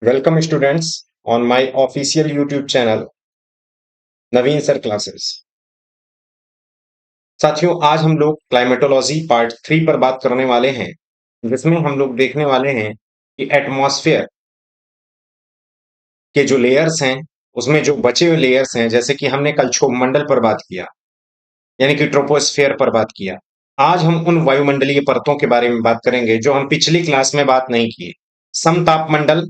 Welcome students on my official YouTube channel Naveen sir classes. साथियों, आज हम लोग क्लाइमेटोलॉजी पार्ट 3 पर बात करने वाले हैं, जिसमें हम लोग देखने वाले हैं कि एटमॉस्फेयर के जो लेयर्स हैं, उसमें जो बचे हुए लेयर्स हैं, जैसे कि हमने कल क्षोभमंडल पर बात किया, यानी कि ट्रोपोस्फेयर पर बात किया। आज हम उन वायुमंडलीय परतों के बारे में बात करेंगे जो हम पिछली क्लास में बात नहीं किए। समतापमंडल,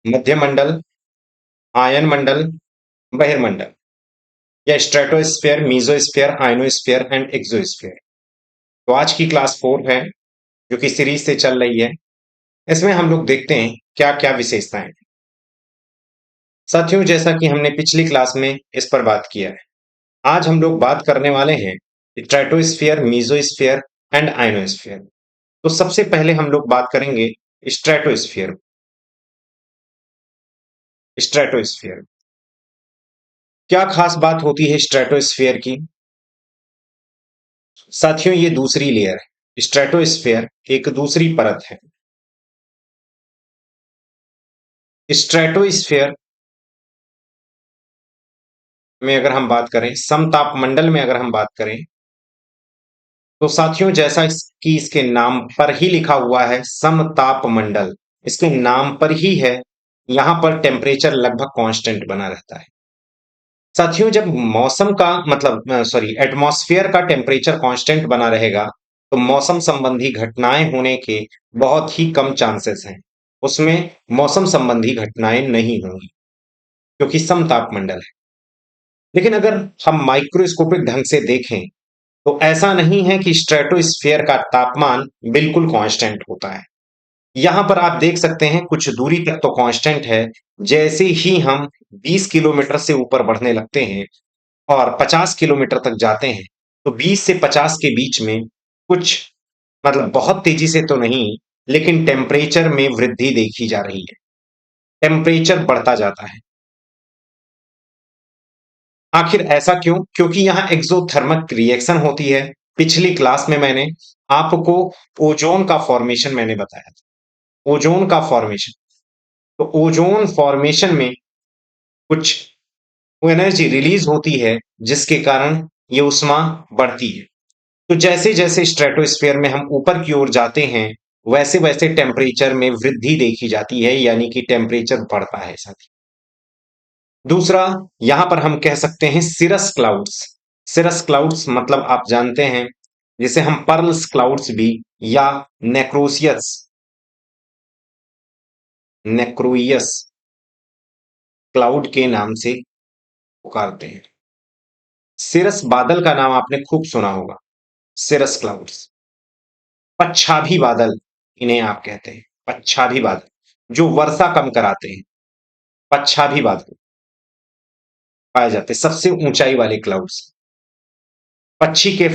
मध्यमंडल, आयन मंडल, बहिर्मंडल, या stratosphere, mesosphere, ionosphere and exosphere. तो आज की क्लास 4 है, जो कि सीरीज से चल रही है। इसमें हम लोग देखते हैं क्या क्या विशेषताएं हैं। साथियों, जैसा कि हमने पिछली क्लास में इस पर बात किया है, आज हम लोग बात करने वाले हैं स्ट्रेटोस्फेयर, मीजोस्फेयर एंड आयनोस्फेयर। तो सबसे पहले हम लोग बात करेंगे स्ट्रेटोस्फेयर। स्ट्रेटोस्फेयर क्या खास बात होती है स्ट्रेटोस्फेयर की? साथियों, ये दूसरी लेयर है। स्ट्रेटोस्फेयर एक दूसरी परत है। स्ट्रेटोस्फेयर में अगर हम बात करें, समतापमंडल में अगर हम बात करें, तो साथियों, जैसा कि इसके नाम पर ही लिखा हुआ है, समतापमंडल, इसके नाम पर ही है, यहां पर टेम्परेचर लगभग कांस्टेंट बना रहता है। साथियों, जब मौसम का मतलब सॉरी एटमॉस्फेयर का टेम्परेचर कांस्टेंट बना रहेगा, तो मौसम संबंधी घटनाएं होने के बहुत ही कम चांसेस हैं। उसमें मौसम संबंधी घटनाएं नहीं होंगी, क्योंकि समतापमंडल है। लेकिन अगर हम माइक्रोस्कोपिक ढंग से देखें, तो ऐसा नहीं है कि स्ट्रेटोस्फेयर का तापमान बिल्कुल कांस्टेंट होता है। यहां पर आप देख सकते हैं कुछ दूरी तक तो कांस्टेंट है। जैसे ही हम 20 किलोमीटर से ऊपर बढ़ने लगते हैं और 50 किलोमीटर तक जाते हैं, तो 20 से 50 के बीच में कुछ मतलब बहुत तेजी से तो नहीं, लेकिन टेम्परेचर में वृद्धि देखी जा रही है। टेम्परेचर बढ़ता जाता है। आखिर ऐसा क्यों? क्योंकि यहाँ एक्सोथर्मिक रिएक्शन होती है। पिछली क्लास में मैंने आपको ओजोन का फॉर्मेशन मैंने बताया था। ओजोन का फॉर्मेशन, तो ओजोन फॉर्मेशन में कुछ एनर्जी रिलीज होती है, जिसके कारण ये ऊष्मा बढ़ती है। तो जैसे जैसे स्ट्रेटोस्फेयर में हम ऊपर की ओर जाते हैं, वैसे वैसे टेम्परेचर में वृद्धि देखी जाती है, यानी कि टेम्परेचर बढ़ता है साथी। दूसरा, यहां पर हम कह सकते हैं सिरस क्लाउड्स। सिरस क्लाउड्स मतलब आप जानते हैं, जिसे हम पर्ल्स क्लाउड्स भी या नेक्रोसियस नेक्रोइयस क्लाउड के नाम से पुकारते हैं। सिरस बादल का नाम आपने खूब सुना होगा। सिरस क्लाउड्स, पच्छाभी बादल इन्हें आप कहते हैं। पच्छाभी बादल जो वर्षा कम कराते हैं, पच्छाभी बादल पाए जाते हैं। सबसे ऊंचाई वाले क्लाउड्स पक्षी के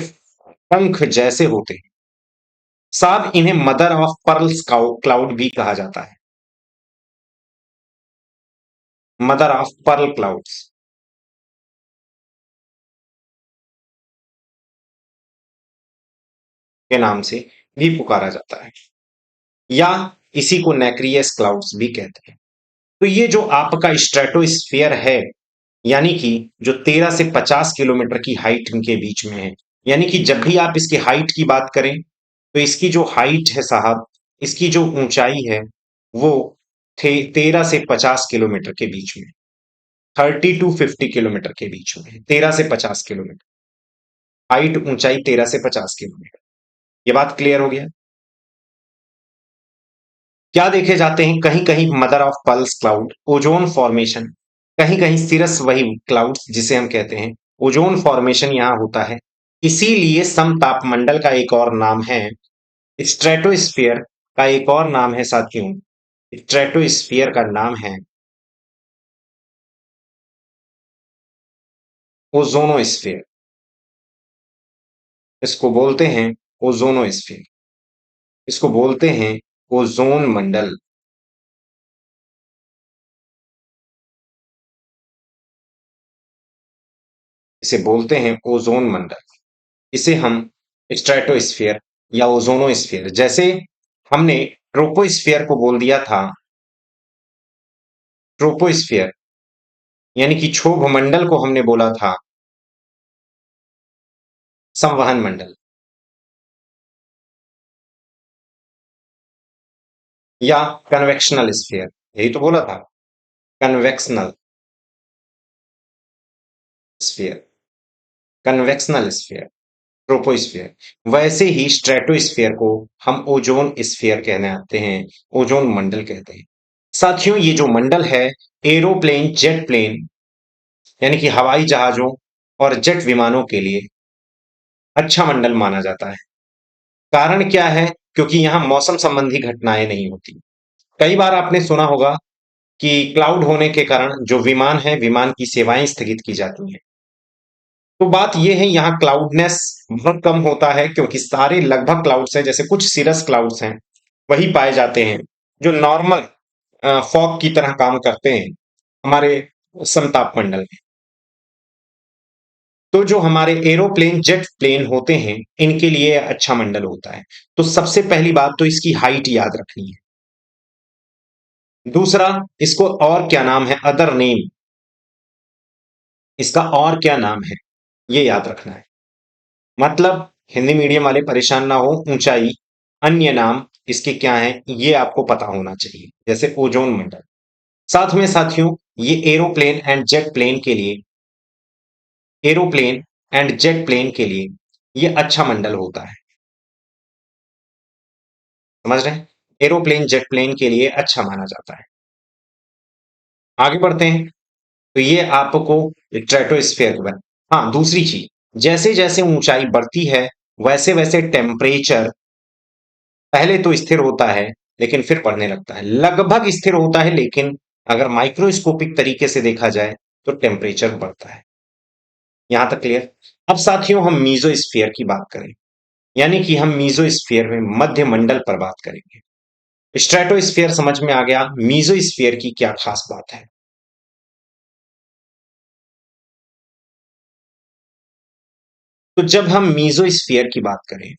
पंख जैसे होते हैं। साहब, इन्हें मदर ऑफ पर्ल्स क्लाउड भी कहा जाता है। मदर ऑफ पर्ल क्लाउड्स के नाम से भी पुकारा जाता है, या इसी को नेक्रियस क्लाउड्स भी कहते हैं। तो ये जो आपका स्ट्रेटोस्फियर है, यानी कि जो 13 से 50 किलोमीटर की हाइट के बीच में है, यानी कि जब भी आप इसकी हाइट की बात करें, तो इसकी जो हाइट है साहब, इसकी जो ऊंचाई है, वो थे 13 से 50 किलोमीटर के बीच में। 30 to 50 किलोमीटर के बीच में, 13 से 50 किलोमीटर हाइट, ऊंचाई 13 से 50 किलोमीटर। ये बात क्लियर हो गया? क्या देखे जाते हैं? कहीं कहीं mother of pulse cloud, ozone formation, कहीं कहीं सिरस वही क्लाउड्स जिसे हम कहते हैं, ओजोन फॉर्मेशन यहां होता है। इसीलिए समतापमंडल का एक और नाम है स्ट्रेटोस्फियर। का एक और नाम है साथियों, स्ट्रेटोस्फियर का नाम है ओजोनोस्फियर। इसको बोलते हैं ओजोनोस्फियर। इसको बोलते हैं ओजोन मंडल। इसे बोलते हैं ओजोन मंडल। इसे हम स्ट्रेटोस्फियर या ओजोनोस्फियर, जैसे हमने ट्रोपोस्फियर को बोल दिया था ट्रोपोस्फियर यानी कि क्षोभ मंडल को हमने बोला था संवहन मंडल या कन्वेक्शनल स्फीयर, यही तो बोला था, convectional sphere, convectional sphere, troposphere. वैसे ही स्ट्रेटोस्फियर को हम ओजोन स्फीयर कहने आते हैं, ओजोन मंडल कहते हैं। साथियों, ये जो मंडल है, एरोप्लेन, जेट प्लेन यानी कि हवाई जहाजों और जेट विमानों के लिए अच्छा मंडल माना जाता है। कारण क्या है? क्योंकि यहां मौसम संबंधी घटनाएं नहीं होती। कई बार आपने सुना होगा कि क्लाउड होने के कारण जो विमान है, विमान की सेवाएं स्थगित की जाती हैं। तो बात यह है, यहाँ क्लाउडनेस बहुत कम होता है, क्योंकि सारे लगभग क्लाउड्स हैं, जैसे कुछ सीरस क्लाउड्स हैं वही पाए जाते हैं जो नॉर्मल फॉग की तरह काम करते हैं हमारे समताप मंडल में। तो जो हमारे एरोप्लेन, जेट प्लेन होते हैं, इनके लिए अच्छा मंडल होता है। तो सबसे पहली बात तो इसकी हाइट याद रखनी है। दूसरा, इसको और क्या नाम है, अदर नेम, इसका और क्या नाम है ये याद रखना है। मतलब हिंदी मीडियम वाले परेशान ना हो, ऊंचाई, अन्य नाम इसके क्या हैं ये आपको पता होना चाहिए, जैसे ओजोन मंडल। साथ में साथियों, ये एरोप्लेन एंड जेट प्लेन के लिए ये अच्छा मंडल होता है। समझ रहे हैं? एरोप्लेन, जेट प्लेन के लिए अच्छा माना जाता है। आगे बढ़ते हैं। तो ये आपको स्ट्रेटोस्फेयर के बारे। हाँ, दूसरी चीज, जैसे जैसे ऊंचाई बढ़ती है वैसे वैसे टेम्परेचर पहले तो स्थिर होता है, लेकिन फिर बढ़ने लगता है। लगभग स्थिर होता है, लेकिन अगर माइक्रोस्कोपिक तरीके से देखा जाए तो टेम्परेचर बढ़ता है। यहां तक क्लियर? अब साथियों, हम मीजोस्फीयर की बात करें, यानी कि हम मीजोस्फीयर में मध्य मंडल पर बात करेंगे। स्ट्रेटोस्फीयर समझ में आ गया, मीजोस्फीयर की क्या खास बात है। तो जब हम मीजोस्फीयर की बात करें,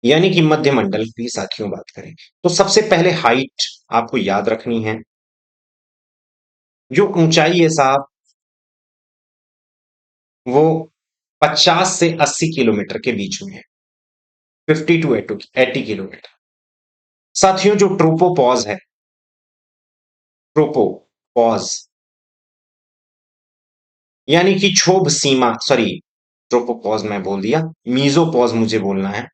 यानी कि मध्य मंडल की साथियों बात करें, तो सबसे पहले हाइट आपको याद रखनी है। जो ऊंचाई है साहब, वो 50 से 80 किलोमीटर के बीच में है, 50 to 80 किलोमीटर। साथियों, जो ट्रोपोपॉज है, ट्रोपोपॉज यानी कि क्षोभ सीमा, सॉरी, ट्रोपोपॉज मैं बोल दिया, मीजोपॉज मुझे बोलना है।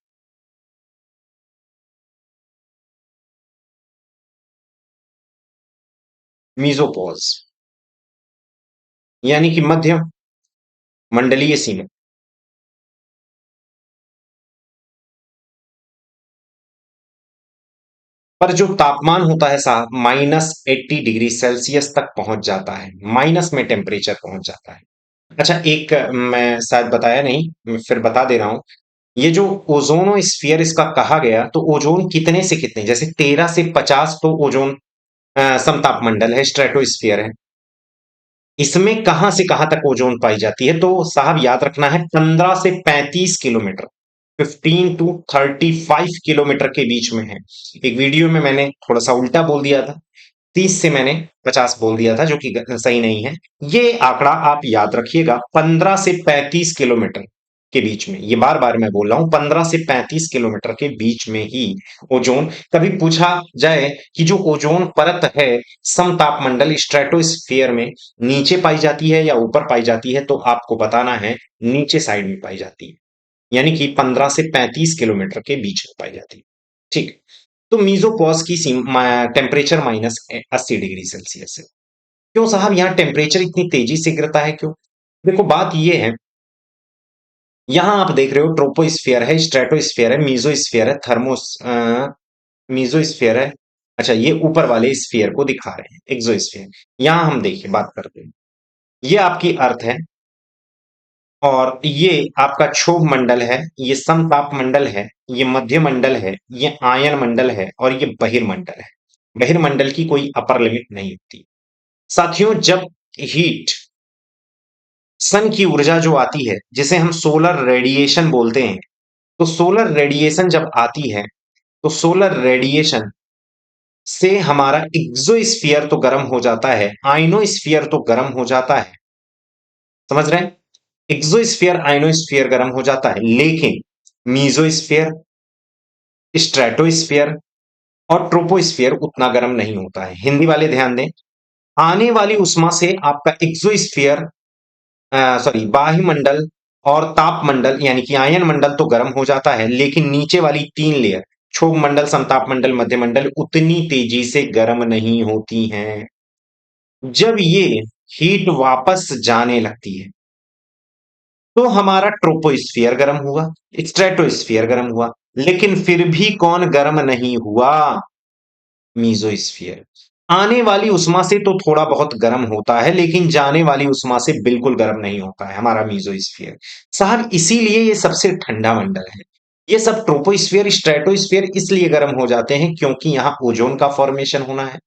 मीजोपॉज यानी कि मध्य मंडलीय सीमा पर जो तापमान होता है साहब, -80 डिग्री सेल्सियस तक पहुंच जाता है, माइनस में टेम्परेचर पहुंच जाता है। अच्छा, एक मैं शायद बताया नहीं, मैं फिर बता दे रहा हूं। ये जो ओजोनो स्फीयर इसका कहा गया, तो ओजोन कितने से कितने, जैसे 13 से 50 तो ओजोन समताप मंडल है, स्ट्रेटोस्फीयर है। इसमें कहां से कहां तक ओजोन पाई जाती है, तो साहब याद रखना है, 15 से 35 किलोमीटर, 15 to 35 किलोमीटर के बीच में है। एक वीडियो में मैंने थोड़ा सा उल्टा बोल दिया था, 30 से मैंने 50 बोल दिया था, जो कि सही नहीं है। ये आंकड़ा आप याद रखिएगा, 15 से 35 किलोमीटर के बीच में, ये बार बार मैं बोल रहा हूं, 15 से 35 किलोमीटर के बीच में ही ओजोन। कभी पूछा जाए कि जो ओजोन परत है समतापमंडल स्ट्रेटोस्फियर में नीचे पाई जाती है या ऊपर पाई जाती है, तो आपको बताना है नीचे साइड में पाई जाती है, यानी कि 15 से 35 किलोमीटर के बीच में पाई जाती है। ठीक। तो मीजोपॉज की टेम्परेचर -80 डिग्री सेल्सियस है। क्यों साहब यहाँ टेम्परेचर इतनी तेजी से गिरता है, क्यों? देखो, बात ये है, यहां आप देख रहे हो ट्रोपोस्फियर है, स्ट्रेटोस्फियर है, मीजोस्फियर है, मीजोस्फियर है। अच्छा, ये ऊपर वाले स्फीयर को दिखा रहे हैं, एक्सोस्फियर। यहां हम देखिए बात करते हैं, ये आपकी अर्थ है, और ये आपका क्षोभ मंडल है, ये समताप मंडल है, ये मध्य मंडल है, ये आयन मंडल है, और ये बहिर्मंडल है। बहिर्मंडल की कोई अपर लिमिट नहीं होती। साथियों, जब हीट, सन की ऊर्जा जो आती है, जिसे हम सोलर रेडिएशन बोलते हैं, तो सोलर रेडिएशन जब आती है, तो सोलर रेडिएशन से हमारा एक्सोस्फीयर तो गर्म हो जाता है, आइनोस्फीयर तो गर्म हो जाता है। समझ रहे हैं? एक्सोस्फीयर आइनोस्फीयर गर्म हो जाता है, लेकिन मीजोस्फीयर, स्ट्रेटोस्फीयर और ट्रोपोस्फीयर उतना गर्म नहीं होता है। हिंदी वाले ध्यान दें, आने वाली उष्मा से आपका एक्सोस्फीयर, सॉरी, बाह्यमंडल और तापमंडल यानी कि आयन मंडल तो गर्म हो जाता है, लेकिन नीचे वाली तीन लेयर, क्षोभ मंडल, समताप मंडल, मध्य मंडल, उतनी तेजी से गर्म नहीं होती हैं। जब ये हीट वापस जाने लगती है तो हमारा ट्रोपोस्फियर गर्म हुआ, स्ट्रेटोस्फियर गर्म हुआ, लेकिन फिर भी कौन गर्म नहीं हुआ? मीजोस्फियर। आने वाली उष्मा से तो थोड़ा बहुत गर्म होता है, लेकिन जाने वाली उष्मा से बिल्कुल गर्म नहीं होता है हमारा मीजोस्फियर। साहब इसीलिए ये सबसे ठंडा मंडल है। ये सब ट्रोपोस्फियर, स्ट्रेटोस्फियर इसलिए गर्म हो जाते हैं क्योंकि यहां ओजोन का फॉर्मेशन होना है।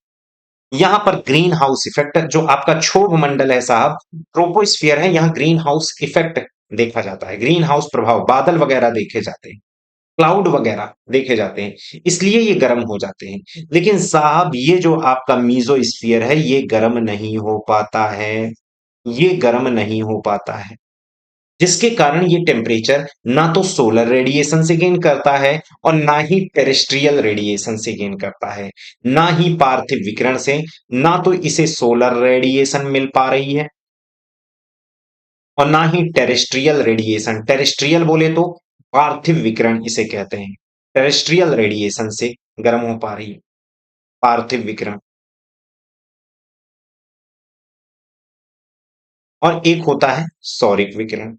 यहां पर ग्रीन हाउस इफेक्ट, जो आपका क्षोभ मंडल है साहब, ट्रोपोस्फियर है, यहां ग्रीन हाउस इफेक्ट देखा जाता है, ग्रीन हाउस प्रभाव, बादल वगैरह देखे जाते हैं, क्लाउड वगैरह देखे जाते हैं, इसलिए ये गर्म हो जाते हैं। लेकिन साहब ये जो आपका मीजोस्फियर है ये गर्म नहीं हो पाता है, ये गर्म नहीं हो पाता है, जिसके कारण ये टेम्परेचर ना तो सोलर रेडिएशन से गेन करता है और ना ही टेरेस्ट्रियल रेडिएशन से गेन करता है, ना ही पार्थिव विकिरण से, ना तो इसे सोलर रेडिएशन मिल पा रही है और ना ही टेरेस्ट्रियल रेडिएशन, टेरेस्ट्रियल बोले तो पार्थिव विकिरण इसे कहते हैं, टेरेस्ट्रियल रेडिएशन से गर्म हो पा रही है, पार्थिव विकिरण। और एक होता है सौरिक विकिरण।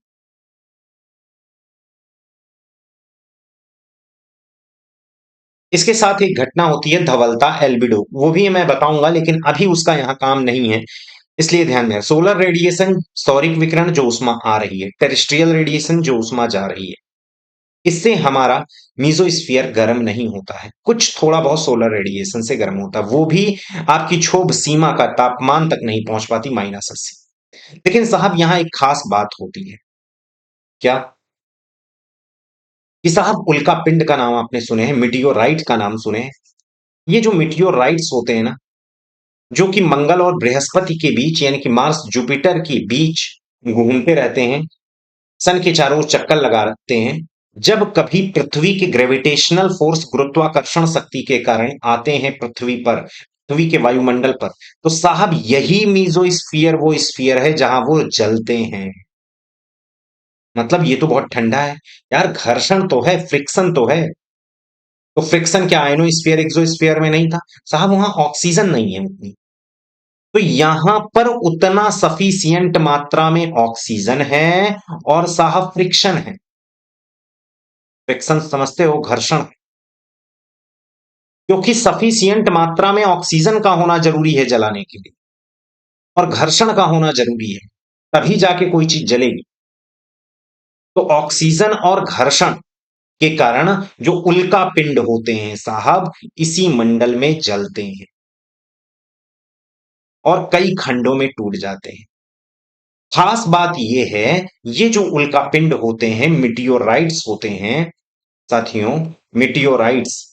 इसके साथ एक घटना होती है धवलता, एल्बिडो, वो भी मैं बताऊंगा, लेकिन अभी उसका यहाँ काम नहीं है, इसलिए ध्यान दें। सोलर रेडिएशन, सौरिक विकिरण जो उष्मा आ रही है, टेरेस्ट्रियल रेडिएशन जो उष्मा जा रही है, इससे हमारा मीजोस्फियर गर्म नहीं होता है, कुछ थोड़ा बहुत सोलर रेडिएशन से गर्म होता है, वो भी आपकी क्षोभ सीमा का तापमान तक नहीं पहुंच पाती, -80। लेकिन साहब यहां एक खास बात होती है। क्या? कि साहब उल्का पिंड का नाम आपने सुने हैं, मिटियोराइट का नाम सुने हैं? ये जो मिटियोराइट्स होते हैं ना, जो कि मंगल और बृहस्पति के बीच यानी कि मार्स जुपिटर के बीच घूमते रहते हैं, सन के चारों ओर चक्कर लगाते हैं, जब कभी पृथ्वी के ग्रेविटेशनल फोर्स, गुरुत्वाकर्षण शक्ति के कारण आते हैं पृथ्वी पर, पृथ्वी के वायुमंडल पर, तो साहब यही मीजोस्फीयर वो स्फीयर है जहां वो जलते हैं। मतलब ये तो बहुत ठंडा है यार, घर्षण तो है, फ्रिक्शन तो है। तो फ्रिक्शन क्या आयनोस्फीयर एक्सोस्फीयर में नहीं था? साहब वहां ऑक्सीजन नहीं है उतनी, तो यहां पर उतना सफिशियंट मात्रा में ऑक्सीजन है और साहब फ्रिक्शन है। फ्रिक्शन समझते हो? घर्षण। क्योंकि सफिशियंट मात्रा में ऑक्सीजन का होना जरूरी है जलाने के लिए, और घर्षण का होना जरूरी है, तभी जाके कोई चीज जलेगी। तो ऑक्सीजन और घर्षण के कारण जो उल्का पिंड होते हैं साहब, इसी मंडल में जलते हैं और कई खंडों में टूट जाते हैं। खास बात यह है, ये जो उल्का पिंड होते हैं, मिटियोराइट्स होते हैं साथियों, मिटियोराइट्स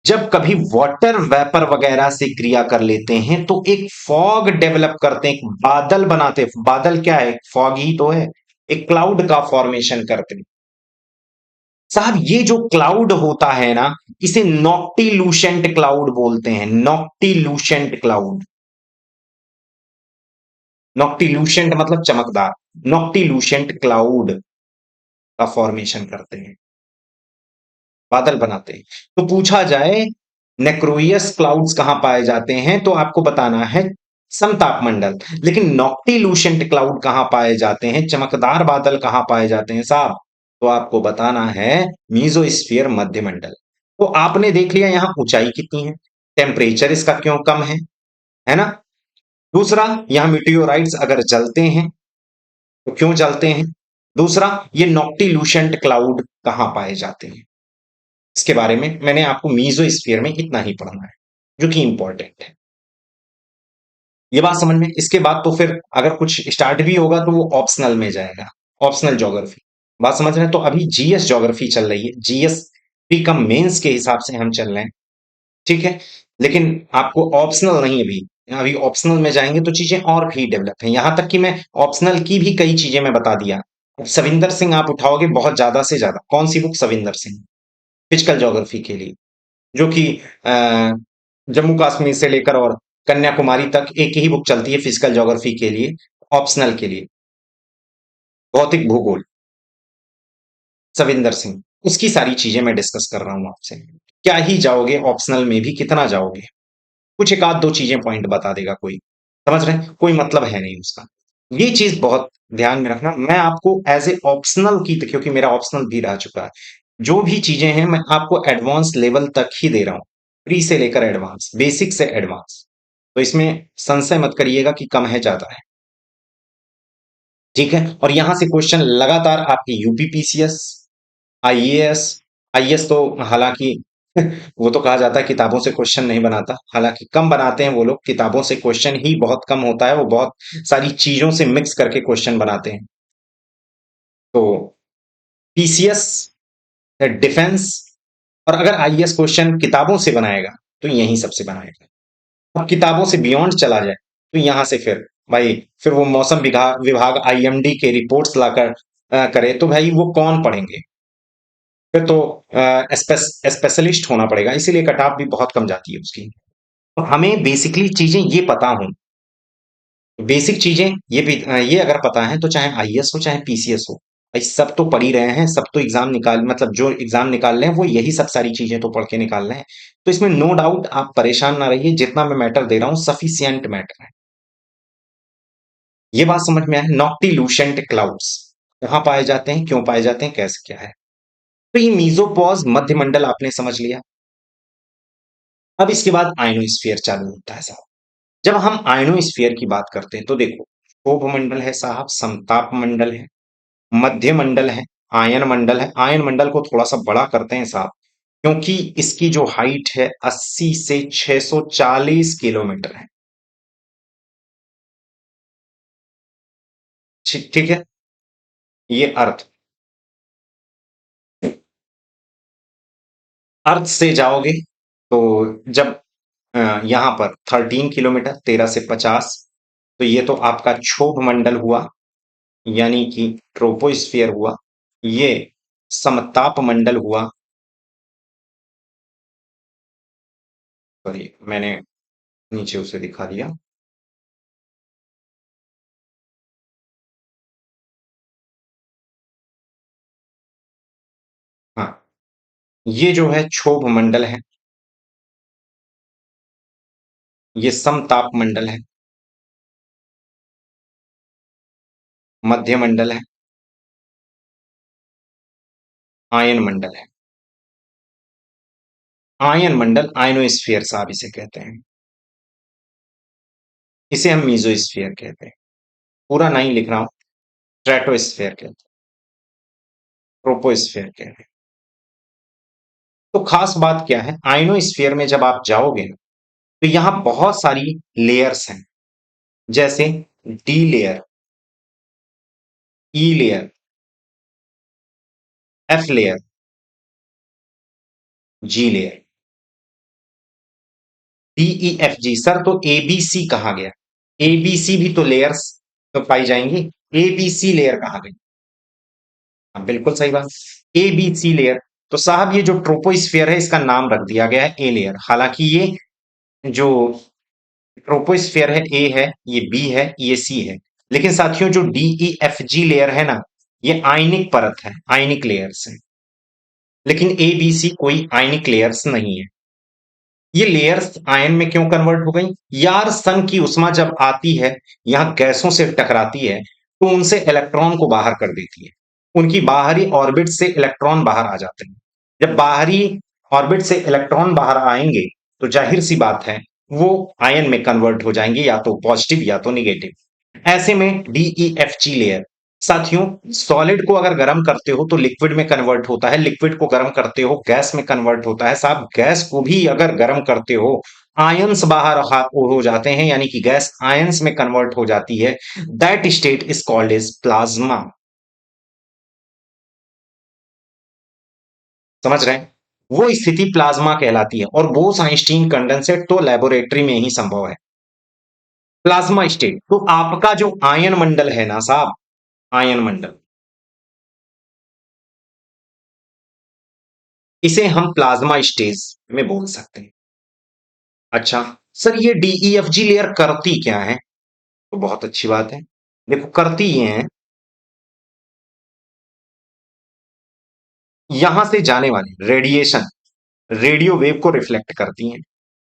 जब कभी वाटर वेपर वगैरह से क्रिया कर लेते हैं तो एक फॉग डेवलप करते हैं, एक बादल बनाते हैं। बादल क्या है? फॉग ही तो है, एक क्लाउड का फॉर्मेशन करते हैं। साहब ये जो क्लाउड होता है ना, इसे नॉक्टिल्यूशेंट क्लाउड बोलते हैं, नॉक्टिल्यूशेंट क्लाउड। नॉक्टिल्यूशेंट मतलब चमकदार, नॉक्टिल्यूशेंट क्लाउड का फॉर्मेशन करते हैं, बादल बनाते हैं। तो पूछा जाए नेक्रोइयस क्लाउड्स कहां पाए जाते हैं, तो आपको बताना है समतापमंडल। लेकिन नॉक्टिल्यूशेंट क्लाउड कहां पाए जाते हैं, चमकदार बादल कहां पाए जाते हैं साहब, तो आपको बताना है मीजोस्फीयर, मध्यमंडल। तो आपने देख लिया यहां ऊंचाई कितनी है, टेम्परेचर इसका क्यों कम है ना? दूसरा, यहां मीटियोराइट्स अगर जलते हैं तो क्यों जलते हैं? दूसरा, ये नॉक्टिल्यूशेंट क्लाउड कहां पाए जाते हैं, इसके बारे में मैंने आपको मीजोस्फीयर में इतना ही पढ़ना है, जो कि इंपॉर्टेंट है। ये बात समझ में? इसके बाद तो फिर अगर कुछ स्टार्ट भी होगा तो वो ऑप्शनल में जाएगा, ऑप्शनल ज्योग्राफी। बात समझ रहे हैं? तो अभी जीएस ज्योग्राफी चल रही है, जीएस प्री कम मेंस के हिसाब से हम चल रहे हैं। ठीक है, लेकिन आपको ऑप्शनल नहीं अभी, अभी ऑप्शनल में जाएंगे तो चीजें और भी डेवलप हैं, यहां तक कि मैं ऑप्शनल की भी कई चीजें मैं बता दिया। अब सविंदर सिंह आप उठाओगे बहुत ज्यादा से ज्यादा, कौन सी book? Savinder Singh, physical geography के लिए, जो कि जम्मू कश्मीर से लेकर और कन्याकुमारी तक एक ही बुक चलती है फिजिकल ज्योग्राफी के लिए, ऑप्शनल के लिए, भौतिक भूगोल, सविंदर सिंह। उसकी सारी चीजें मैं डिस्कस कर रहा हूं आपसे। क्या ही जाओगे ऑप्शनल में भी, कितना जाओगे? कुछ एक आध दो चीजें पॉइंट बता देगा कोई, समझ रहे हैं? कोई मतलब है नहीं उसका। ये चीज बहुत ध्यान में रखना, मैं आपको एज ए ऑप्शनल की, क्योंकि मेरा ऑप्शनल भी रह चुका है, जो भी चीजें हैं मैं आपको एडवांस लेवल तक ही दे रहा हूं, प्री से लेकर एडवांस, बेसिक से एडवांस। तो इसमें संशय मत करिएगा कि कम है ज्यादा है, ठीक है? और यहां से क्वेश्चन लगातार आपके यूपीपीसीएस, आईएएस, आईएएस तो हालांकि वो तो कहा जाता है किताबों से क्वेश्चन नहीं बनाता, हालांकि कम बनाते हैं वो लोग, किताबों से क्वेश्चन ही बहुत कम होता है, वो बहुत सारी चीजों से मिक्स करके क्वेश्चन बनाते हैं। तो पीसीएस, डिफेंस, और अगर आईएएस क्वेश्चन किताबों से बनाएगा तो यहीं सबसे बनाएगा। और किताबों से बियॉन्ड चला जाए तो यहां से फिर भाई, फिर वो मौसम विभाग विभाग आईएमडी के रिपोर्ट्स लाकर करे तो भाई वो कौन पढ़ेंगे? फिर तो स्पेशलिस्ट होना पड़ेगा, इसीलिए कट ऑफ भी बहुत कम जाती है उसकी। तो हमें बेसिकली चीजें ये पता हो, बेसिक चीजें ये भी ये अगर पता है तो चाहे आईएएस हो चाहे पीसीएस हो, भाई सब तो पढ़ ही रहे हैं, सब तो एग्जाम निकाल, मतलब जो एग्जाम निकाल रहे हैं वो यही सब सारी चीजें तो पढ़ के निकाल रहे हैं। तो इसमें नो डाउट आप परेशान ना रहिए, जितना मैं मैटर दे रहा हूँ सफिशियंट मैटर है। ये बात समझ में आए? नॉक्टिल्यूशेंट क्लाउड्स कहाँ पाए जाते हैं, क्यों पाए जाते हैं, कैसे क्या है? तो ये मीजोपॉज मध्यमंडल आपने समझ लिया। अब इसके बाद आयनोस्फीयर चालू होता है साहब। जब हम आयनोस्फीयर की बात करते हैं तो देखो, क्षोभ मंडल है साहब, समताप मंडल है, मध्य मंडल है, आयन मंडल है। आयन मंडल को थोड़ा सा बड़ा करते हैं साहब, क्योंकि इसकी जो हाइट है 80 से 640 किलोमीटर है। ठीक ठीक है, ये अर्थ, अर्थ से जाओगे तो जब यहां पर 13 किलोमीटर, 13 से 50, तो ये तो आपका क्षोभ मंडल हुआ, यानी कि ट्रोपोस्फियर हुआ। ये समताप मंडल हुआ, सॉरी मैंने नीचे उसे दिखा दिया। हाँ, ये जो है क्षोभ मंडल है, ये समताप मंडल है, मध्य मंडल है, आयन मंडल है। आयन मंडल आयनोस्फीयर साहब इसे कहते हैं, इसे हम मीजोस्फीयर कहते हैं। पूरा नहीं लिख रहा हूं, स्ट्रेटोस्फीयर कहते हैं, ट्रोपोस्फीयर कहते हैं। तो खास बात क्या है, आयनोस्फीयर में जब आप जाओगे तो यहां बहुत सारी लेयर्स हैं, जैसे डी लेयर, ई लेयर, एफ लेयर, जी लेयर, DEFG। सर तो ABC कहा गया? ABC भी तो लेयर्स तो पाई जाएंगी, ABC लेयर कहा गई? हाँ, बिल्कुल सही बात, ABC लेयर। तो साहब ये जो ट्रोपोस्फियर है इसका नाम रख दिया गया है ए लेयर, हालांकि ये जो ट्रोपोस्फियर है ए है, ये बी है, ये सी है। लेकिन साथियों जो DEFG लेयर है ना, ये आयनिक परत है, आयनिक लेयर्स है। लेकिन ABC कोई आयनिक लेयर्स नहीं है। ये लेयर्स आयन में क्यों कन्वर्ट हो गई? यार सन की उष्मा जब आती है, यहां गैसों से टकराती है, तो उनसे इलेक्ट्रॉन को बाहर कर देती है, उनकी बाहरी ऑर्बिट से इलेक्ट्रॉन बाहर आ जाते हैं। जब बाहरी ऑर्बिट से इलेक्ट्रॉन बाहर आएंगे तो जाहिर सी बात है वो आयन में कन्वर्ट हो जाएंगे, या तो पॉजिटिव या तो निगेटिव। ऐसे में DEFG लेयर, साथियों सॉलिड को अगर गर्म करते हो तो लिक्विड में कन्वर्ट होता है, लिक्विड को गर्म करते हो गैस में कन्वर्ट होता है। साहब गैस को भी अगर गर्म करते हो, आयंस बाहर हो जाते हैं, यानी कि गैस आयंस में कन्वर्ट हो जाती है। That state is called as plasma. समझ रहे हैं? वो स्थिति प्लाज्मा कहलाती है और बोस आइंस्टीन कंडेंसेट तो लेबोरेटरी में ही संभव है। प्लाज्मा स्टेट तो आपका जो आयन मंडल है ना साहब, आयन मंडल, इसे हम प्लाज्मा स्टेज में बोल सकते हैं। अच्छा सर, ये डीईएफजी लेयर करती क्या है? तो बहुत अच्छी बात है। देखो करती ये है, यहां से जाने वाली रेडिएशन, रेडियो वेव को रिफ्लेक्ट करती हैं।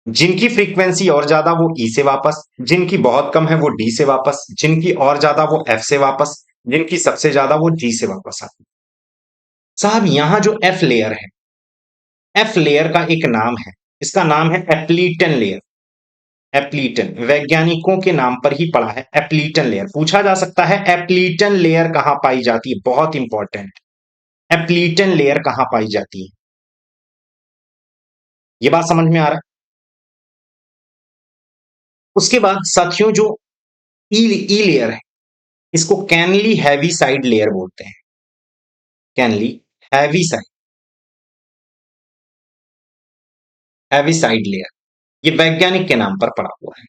जिनकी फ्रीक्वेंसी और ज्यादा वो ई से वापस, जिनकी बहुत कम है वो डी से वापस, जिनकी और ज्यादा वो एफ से वापस, जिनकी सबसे ज्यादा वो जी से वापस आती है। साहब यहां जो एफ लेयर है, एफ लेयर का एक नाम है, इसका नाम है एप्लीटन लेयर। एप्लीटन वैज्ञानिकों के नाम पर ही पड़ा है, एप्लीटन लेयर। पूछा जा सकता है एप्लीटन लेयर कहां पाई जाती है, बहुत इंपॉर्टेंट। एप्लीटन लेयर कहां पाई जाती है, ये बात समझ में आ रहा है? उसके बाद साथियों जो ई ई लेयर है, इसको कैनली हैवी साइड लेयर बोलते हैं। Connelly heavy side, heavy side layer, ये वैज्ञानिक के नाम पर पड़ा हुआ है।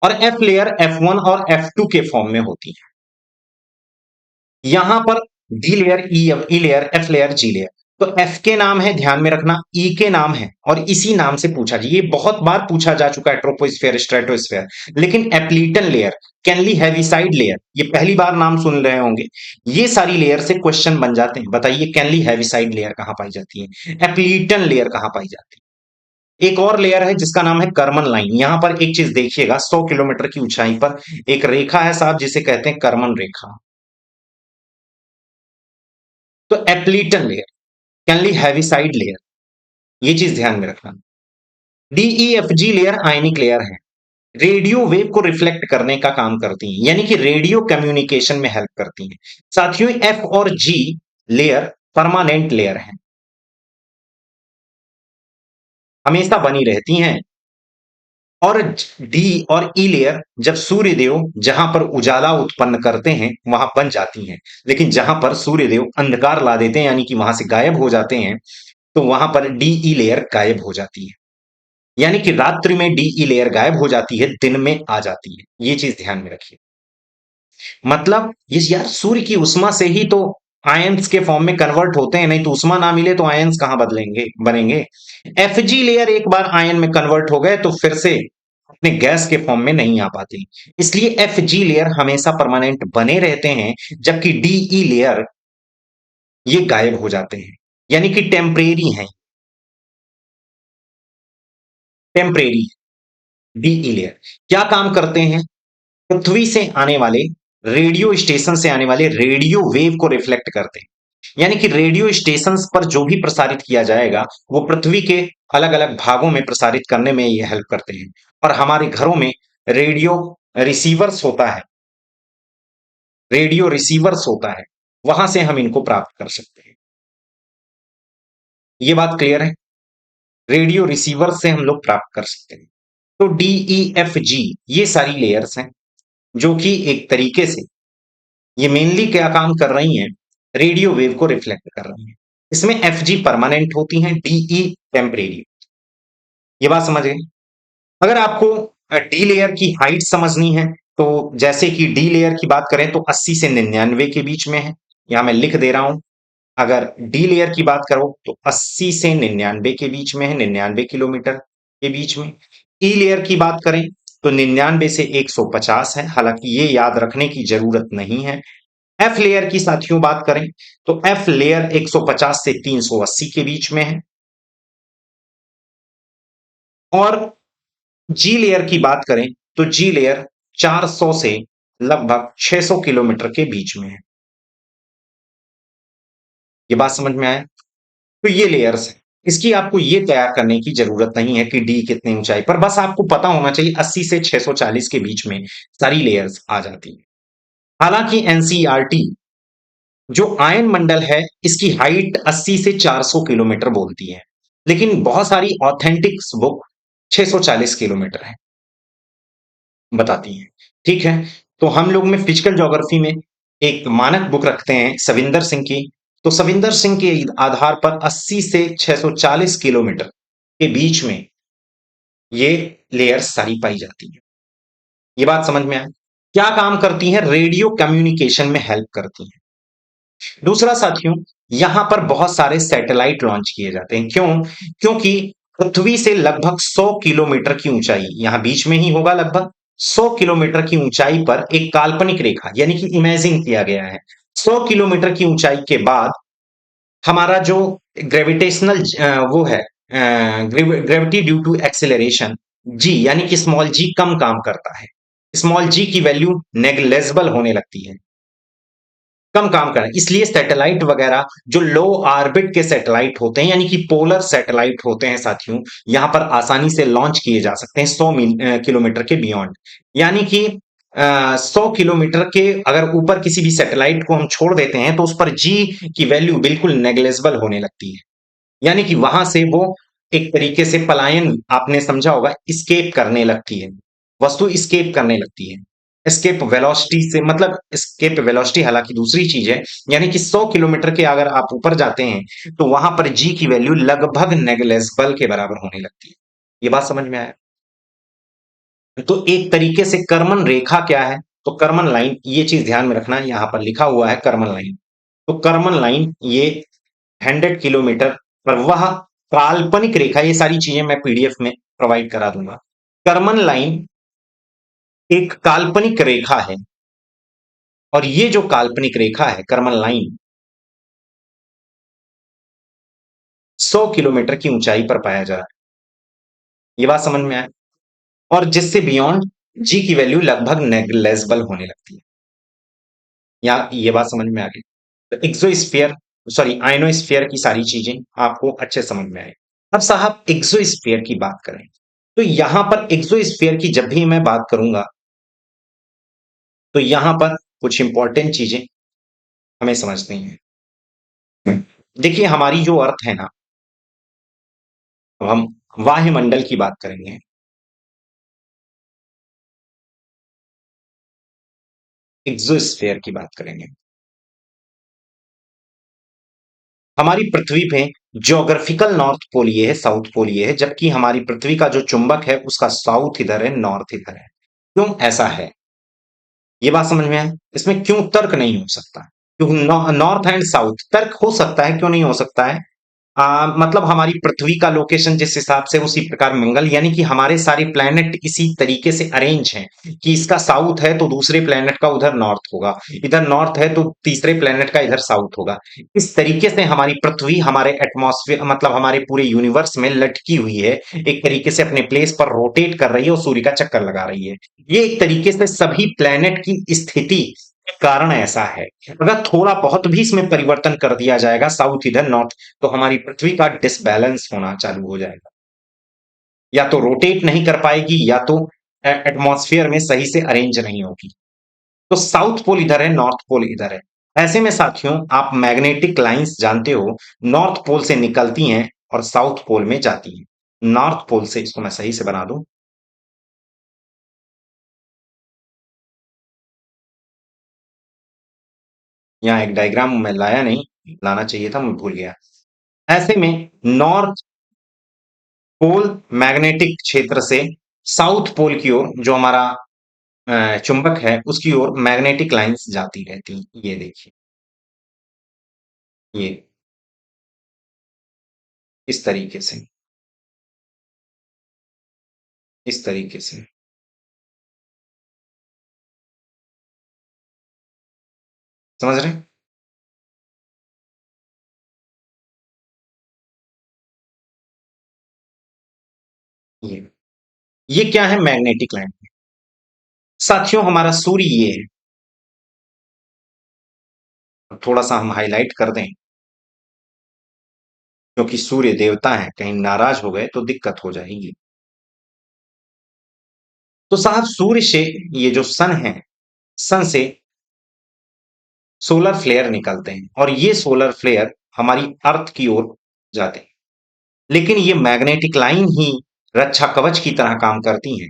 और एफ लेयर F1 और F2 के फॉर्म में होती है। यहां पर डी लेयर, ई लेयर, एफ लेयर, जी लेयर। तो एफ के नाम है, ध्यान में रखना, ई के नाम है, और इसी नाम से पूछा जी, ये बहुत बार पूछा जा चुका है, ट्रोपोस्फेयर, स्ट्रेटोस्फेयर। लेकिन एप्लीटन लेयर, कैनली हैवीसाइड लेयर, ये पहली बार नाम सुन रहे होंगे। ये सारी लेयर से क्वेश्चन बन जाते हैं। बताइए कैनली हैवीसाइड लेयर कहां पाई जाती है, एप्लीटन लेयर कहां पाई जाती है। एक और लेयर है जिसका नाम है कर्मन लाइन। यहां पर एक चीज देखिएगा, 100 किलोमीटर की ऊंचाई पर एक रेखा है साहब, जिसे कहते हैं कर्मन रेखा। तो एप्लीटन लेयर, कैनली हैवीसाइड लेयर, ये चीज ध्यान में रखना। डीईएफजी लेयर आयनिक लेयर है, रेडियो वेव को रिफ्लेक्ट करने का काम करती हैं, यानी कि रेडियो कम्युनिकेशन में हेल्प करती हैं। साथियों एफ और जी लेयर परमानेंट लेयर है, हमेशा बनी रहती हैं। और डी और ई लेयर जब सूर्यदेव जहां पर उजाला उत्पन्न करते हैं वहां बन जाती हैं, लेकिन जहां पर सूर्यदेव अंधकार ला देते हैं, यानी कि वहां से गायब हो जाते हैं, तो वहां पर डीई लेयर गायब हो जाती है। यानी कि रात्रि में डीई लेयर गायब हो जाती है, दिन में आ जाती है। ये चीज ध्यान में रखिए। मतलब ये यार, सूर्य की उष्मा से ही तो आयंस के फॉर्म में कन्वर्ट होते हैं, नहीं तो उष्मा ना मिले तो आयंस कहां बदलेंगे, बनेंगे। एफजी लेयर एक बार आयन में कन्वर्ट हो गए तो फिर से अपने गैस के फॉर्म में नहीं आ पाते, इसलिए एफजी लेयर हमेशा परमानेंट बने रहते हैं, जबकि डीई लेयर ये गायब हो जाते हैं, यानी कि टेम्परेरी हैं, टेम्परेरी। डीई लेयर क्या काम करते हैं, पृथ्वी से आने वाले, रेडियो स्टेशन से आने वाले रेडियो वेव को रिफ्लेक्ट करते हैं। यानी कि रेडियो स्टेशन पर जो भी प्रसारित किया जाएगा वो पृथ्वी के अलग अलग भागों में प्रसारित करने में ये हेल्प करते हैं। और हमारे घरों में रेडियो रिसीवर्स होता है, रेडियो रिसीवर्स होता है, वहां से हम इनको प्राप्त कर सकते हैं। ये बात क्लियर है, रेडियो रिसीवर से हम लोग प्राप्त कर सकते हैं। तो DEFG ये सारी लेयर्स हैं जो कि एक तरीके से ये मेनली क्या काम कर रही हैं, रेडियो वेव को रिफ्लेक्ट कर रही हैं। इसमें FG परमानेंट होती हैं, DE टेम्परेरी। ये बात समझ गए? अगर आपको डी लेयर की हाइट समझनी है, तो जैसे कि डी लेयर की बात करें तो 80 से 99 के बीच में है, यहां मैं लिख दे रहा हूं। अगर डी लेयर की बात करो तो 80 से 99 के बीच में है, 99 किलोमीटर के बीच में। ई लेयर की बात करें तो 99 से 150 है, हालांकि ये याद रखने की जरूरत नहीं है। एफ लेयर की साथियों बात करें तो एफ लेयर 150 से 380 के बीच में है। और जी लेयर की बात करें तो जी लेयर 400 से लगभग 600 किलोमीटर के बीच में है। ये बात समझ में आया? तो ये लेयर्स है, इसकी आपको ये तैयार करने की जरूरत नहीं है कि डी कितनी ऊंचाई पर, बस आपको पता होना चाहिए 80 से 640 के बीच में सारी लेयर्स आ जाती है। हालांकि एनसीईआरटी जो आयन मंडल है इसकी हाइट 80 से 400 किलोमीटर बोलती है, लेकिन बहुत सारी ऑथेंटिक बुक 640 किलोमीटर है बताती हैं। ठीक है, तो हम लोग में फिजिकल ज्योग्राफी में एक मानक बुक रखते हैं सविंदर सिंह की, तो सविंदर सिंह के आधार पर 80 से 640 किलोमीटर के बीच में ये लेयर्स सारी पाई जाती है। ये बात समझ में आए? क्या काम करती हैं? रेडियो कम्युनिकेशन में हेल्प करती हैं। दूसरा साथियों, यहां पर बहुत सारे सैटेलाइट लॉन्च किए जाते हैं। क्यों? क्योंकि पृथ्वी से लगभग 100 किलोमीटर की ऊंचाई, यहां बीच में ही होगा, लगभग 100 किलोमीटर की ऊंचाई पर एक काल्पनिक रेखा, यानी कि इमेजिन किया गया है, 100 किलोमीटर की ऊंचाई के बाद हमारा जो ग्रेविटेशनल वो है, ग्रेविटी ड्यू टू एक्सेलरेशन, जी, यानी कि स्मॉल जी कम काम करता है। स्मॉल जी की वैल्यू नेग्लेजिबल होने लगती है, कम काम करें, इसलिए सैटेलाइट वगैरह जो लो ऑर्बिट के सैटेलाइट होते हैं, यानी कि पोलर सैटेलाइट होते हैं साथियों, यहां पर आसानी से लॉन्च किए जा सकते हैं 100 किलोमीटर के बियॉन्ड। यानी कि 100 किलोमीटर के अगर ऊपर किसी भी सैटेलाइट को हम छोड़ देते हैं तो उस पर जी की वैल्यू बिल्कुल नेग्लेजिबल होने लगती है, यानी कि वहां से वो एक तरीके से पलायन, आपने समझा होगा, स्केप करने लगती है, वस्तु स्केप करने लगती है। एस्केप वेलोसिटी से मतलब, एस्केप वेलोसिटी हालांकि दूसरी चीज है, यानी कि 100 किलोमीटर के अगर आप ऊपर जाते हैं तो वहां पर जी की वैल्यू लगभग नेग्लेजिबल के बराबर होने लगती है। ये बात समझ में आया? तो एक तरीके से कर्मन रेखा क्या है? तो कर्मन लाइन, ये चीज ध्यान में रखना, यहां पर लिखा हुआ है कर्मन लाइन। तो कर्मन लाइन ये 100 किलोमीटर पर वह काल्पनिक रेखा, ये सारी चीजें मैं पीडीएफ में प्रोवाइड करा दूंगा। कर्मन लाइन एक काल्पनिक रेखा है, और ये जो काल्पनिक रेखा है कर्मन लाइन 100 किलोमीटर की ऊंचाई पर पाया जा रहा है। ये बात समझ में आए? और जिससे बियॉन्ड जी की वैल्यू लगभग नेग्लेजिबल होने लगती है। या ये बात समझ में आ गई? तो एक्सोस्फीयर, सॉरी आयनोस्फीयर की सारी चीजें आपको अच्छे समझ में आए। अब साहब एक्सोस्फीयर की बात करें, तो यहां पर एक्सोस्फीयर की जब भी मैं बात करूंगा तो यहां पर कुछ इंपॉर्टेंट चीजें हमें समझनी है। देखिए हमारी जो अर्थ है ना, अब हम वायुमंडल की बात करेंगे। एक्सोस्फीयर की बात करेंगे। हमारी पृथ्वी पे ज्योग्राफिकल नॉर्थ पोल ये है, साउथ पोल ये है, जबकि हमारी पृथ्वी का जो चुंबक है उसका साउथ इधर है, नॉर्थ इधर है। क्यों ऐसा है? ये बात समझ में आए? इसमें क्यों तर्क नहीं हो सकता? क्यों नॉर्थ एंड साउथ तर्क हो सकता है, क्यों नहीं हो सकता है? मतलब हमारी पृथ्वी का लोकेशन जिस हिसाब से, उसी प्रकार मंगल, यानी कि हमारे सारे प्लैनेट इसी तरीके से अरेंज हैं कि इसका साउथ है तो दूसरे प्लैनेट का उधर नॉर्थ होगा, इधर नॉर्थ है तो तीसरे प्लैनेट का इधर साउथ होगा। इस तरीके से हमारी पृथ्वी हमारे एटमॉस्फेयर, मतलब हमारे पूरे यूनिवर्स में लटकी हुई है, एक तरीके से अपने प्लेस पर रोटेट कर रही है और सूर्य का चक्कर लगा रही है। ये एक तरीके से सभी प्लैनेट की स्थिति कारण ऐसा है। अगर थोड़ा बहुत भी इसमें परिवर्तन कर दिया जाएगा, साउथ इधर नॉर्थ, तो हमारी पृथ्वी का डिसबैलेंस होना चालू हो जाएगा, या तो रोटेट नहीं कर पाएगी या तो एटमॉस्फेयर में सही से अरेंज नहीं होगी। तो साउथ पोल इधर है, नॉर्थ पोल इधर है। ऐसे में साथियों आप मैग्नेटिक लाइंस जानते हो, नॉर्थ पोल से निकलती हैं और साउथ पोल में जाती हैं। नॉर्थ पोल से, इसको मैं सही से बना दूं, यहाँ एक डायग्राम मैं लाया नहीं, लाना चाहिए था, मैं भूल गया। ऐसे में नॉर्थ पोल मैग्नेटिक क्षेत्र से साउथ पोल की ओर, जो हमारा चुंबक है उसकी ओर मैग्नेटिक लाइंस जाती रहती हैं। ये देखिए, ये इस तरीके से, इस तरीके से समझ रहे हैं? ये क्या है? Magnetic line. साथियों हमारा सूर्य ये है, थोड़ा सा हम हाईलाइट कर दें, क्योंकि सूर्य देवता है, कहीं नाराज हो गए तो दिक्कत हो जाएगी। तो साहब सूर्य से, ये जो सन है, सन से सोलर फ्लेयर निकलते हैं और ये सोलर फ्लेयर हमारी अर्थ की ओर जाते हैं, लेकिन ये मैग्नेटिक लाइन ही रक्षा कवच की तरह काम करती हैं,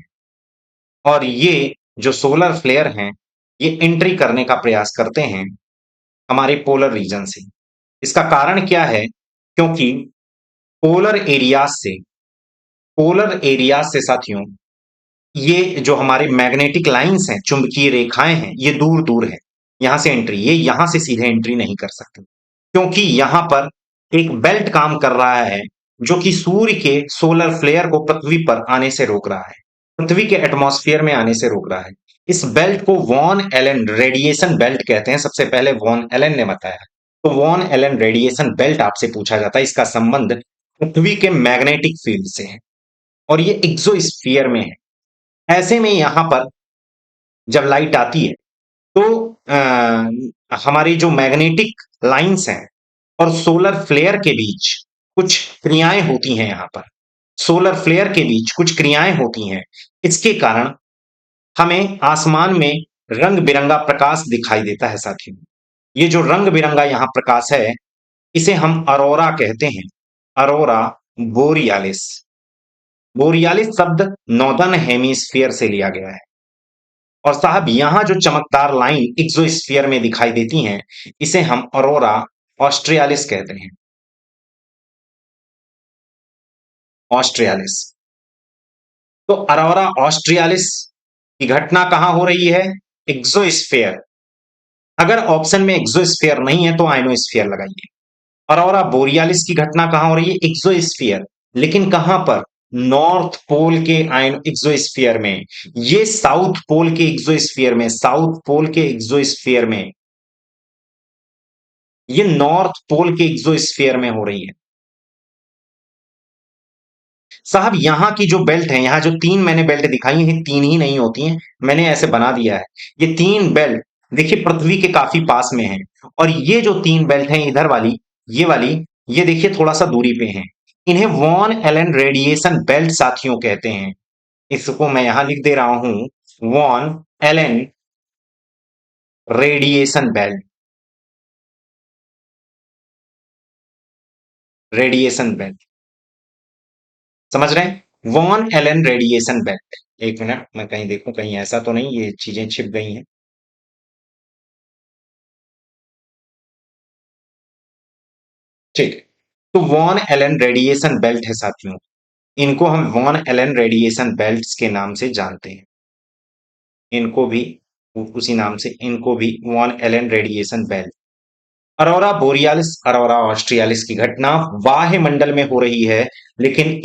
और ये जो सोलर फ्लेयर हैं, ये एंट्री करने का प्रयास करते हैं हमारे पोलर रीजन से। इसका कारण क्या है? क्योंकि पोलर एरियाज से साथियों, ये जो हमारे मैग्नेटिक लाइंस हैं, चुंबकीय रेखाएं हैं, ये दूर दूर है। यहां से एंट्री, ये यहां से सीधे एंट्री नहीं कर सकती, क्योंकि यहां पर एक बेल्ट काम कर रहा है जो कि सूर्य के सोलर फ्लेयर को पृथ्वी पर आने से रोक रहा है, पृथ्वी के एटमॉस्फेयर में आने से रोक रहा है। इस बेल्ट को वॉन एलन रेडिएशन बेल्ट कहते हैं। सबसे पहले वॉन एलन ने बताया। तो वॉन एलन रेडिएशन बेल्ट आपसे पूछा जाता है, इसका संबंध पृथ्वी के मैग्नेटिक फील्ड से है और ये एक्सोस्फीयर में है। ऐसे में यहां पर जब लाइट आती है तो हमारी जो मैग्नेटिक लाइंस हैं और सोलर फ्लेयर के बीच कुछ क्रियाएं होती हैं। यहां पर सोलर फ्लेयर के बीच कुछ क्रियाएं होती हैं। इसके कारण हमें आसमान में रंग बिरंगा प्रकाश दिखाई देता है साथियों। ये जो रंग बिरंगा यहां प्रकाश है, इसे हम अरोरा कहते हैं। अरोरा बोरियालिस। बोरियालिस शब्द नॉर्दर्न हेमिस्फीयर से लिया गया है। और साहब यहां जो चमकदार लाइन एक्सोस्फीयर में दिखाई देती हैं, इसे हम अरोरा ऑस्ट्रियालिस कहते हैं। ऑस्ट्रियालिस। तो अरोरा ऑस्ट्रियालिस की घटना कहां हो रही है? एक्सोस्फीयर। अगर ऑप्शन में एक्सोस्फीयर नहीं है तो आयनोस्फीयर लगाइए। अरोरा बोरियालिस की घटना कहां हो रही है? एक्सोस्फीयर। लेकिन कहां पर? नॉर्थ पोल के आयन एक्सोस्फीयर में। ये साउथ पोल के एक्सोस्फीयर में, साउथ पोल के एक्सोस्फीयर में, ये नॉर्थ पोल के एक्सोस्फीयर में हो रही है। साहब यहां की जो बेल्ट है, यहां जो तीन मैंने बेल्ट दिखाई हैं, तीन ही नहीं होती हैं, मैंने ऐसे बना दिया है। ये तीन बेल्ट देखिए पृथ्वी के काफी पास में है, और ये जो तीन बेल्ट हैं इधर वाली, ये वाली, ये देखिए थोड़ा सा दूरी पे हैं। इन्हें वॉन एलन रेडिएशन बेल्ट साथियों कहते हैं। इसको मैं यहां लिख दे रहा हूं, Van Allen radiation belt. Radiation belt समझ रहे हैं? Van Allen radiation belt. एक मिनट मैं कहीं देखूं, कहीं ऐसा तो नहीं ये चीजें छिप गई हैं। ठीक है। तो वॉन एलन रेडिएशन बेल्ट है साथियों। इनको हम वॉन एलन रेडिएशन बेल्ट्स के नाम से जानते हैं। इनको भी उसी नाम से, इनको भी Van Allen radiation belt. Aurora borealis, aurora australis की घटना बाह्य मंडल में हो रही है, लेकिन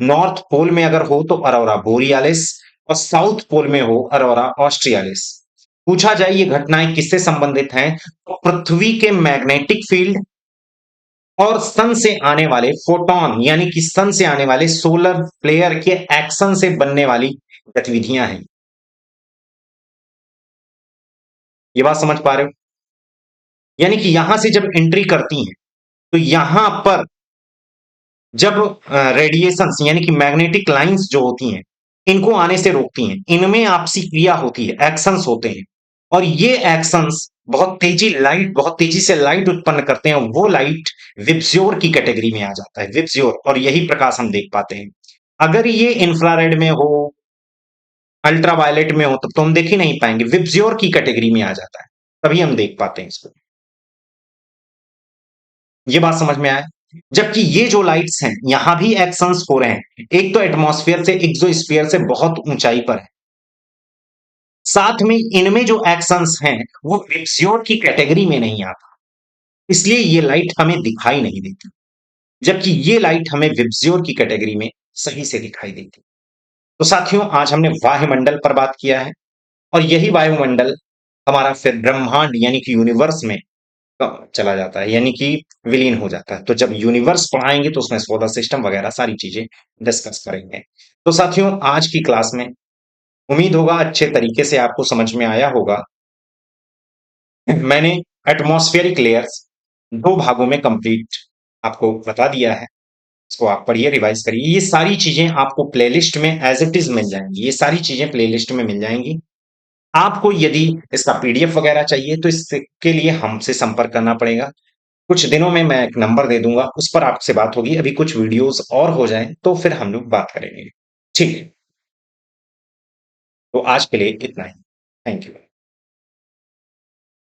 नॉर्थ पोल में अगर हो तो अरोरा बोरियालिस, और साउथ पोल में हो अरोरा ऑस्ट्रियालिस। पूछा जाए ये घटनाएं किससे संबंधित हैं, तो पृथ्वी के मैग्नेटिक फील्ड और सन से आने वाले फोटॉन, यानी कि सन से आने वाले सोलर फ्लेयर के एक्शन से बनने वाली गतिविधियां हैं। ये बात समझ पा रहे हो? यानी कि यहां से जब एंट्री करती हैं तो यहां पर जब रेडिएशंस यानी कि मैग्नेटिक लाइंस जो होती हैं, इनको आने से रोकती हैं। इनमें आपसी क्रिया होती है, एक्शंस होते हैं, और ये एक्शंस बहुत तेजी से लाइट उत्पन्न करते हैं। वो लाइट विबज्योर की कैटेगरी में आ जाता है, विबज्योर, और यही प्रकाश हम देख पाते हैं। अगर ये इंफ्रारेड में हो, अल्ट्रावायलेट में हो, तब तो हम देख ही नहीं पाएंगे। विबज्योर की कैटेगरी में आ जाता है, तभी हम देख पाते हैं इसको। ये बात समझ में आया? जबकि ये जो लाइट्स हैं, यहां भी एक्शंस हो रहे हैं। एक तो एटमॉस्फेयर से, एक्सोस्फीयर से बहुत ऊंचाई पर है, साथ में इनमें जो एक्शंस हैं वो विबज्योर की कैटेगरी में नहीं आता, इसलिए ये लाइट हमें दिखाई नहीं देती। जबकि ये लाइट हमें विबज्योर की कैटेगरी में सही से दिखाई देती। तो साथियों, आज हमने वायुमंडल पर बात किया है, और यही वायुमंडल हमारा फिर ब्रह्मांड यानी कि यूनिवर्स में चला जाता है, यानी कि विलीन हो जाता है। तो जब यूनिवर्स पढ़ाएंगे तो उसमें सोलर सिस्टम वगैरह सारी चीजें डिस्कस करेंगे। तो साथियों, आज की क्लास में उम्मीद होगा अच्छे तरीके से आपको समझ में आया होगा। मैंने एटमॉस्फेरिक लेयर्स दो भागों में कंप्लीट आपको बता दिया है। इसको आप पढ़िए, रिवाइज करिए। ये सारी चीजें आपको प्लेलिस्ट में एज इट इज मिल जाएंगी। ये सारी चीजें प्लेलिस्ट में मिल जाएंगी। आपको यदि इसका पीडीएफ वगैरह चाहिए तो इसके लिए हमसे संपर्क करना पड़ेगा। कुछ दिनों में मैं एक नंबर दे दूंगा, उस पर आपसे बात होगी। अभी कुछ वीडियोस और हो जाएं तो फिर हम लोग बात करेंगे। ठीक है, तो आज के लिए इतना ही। Thank you.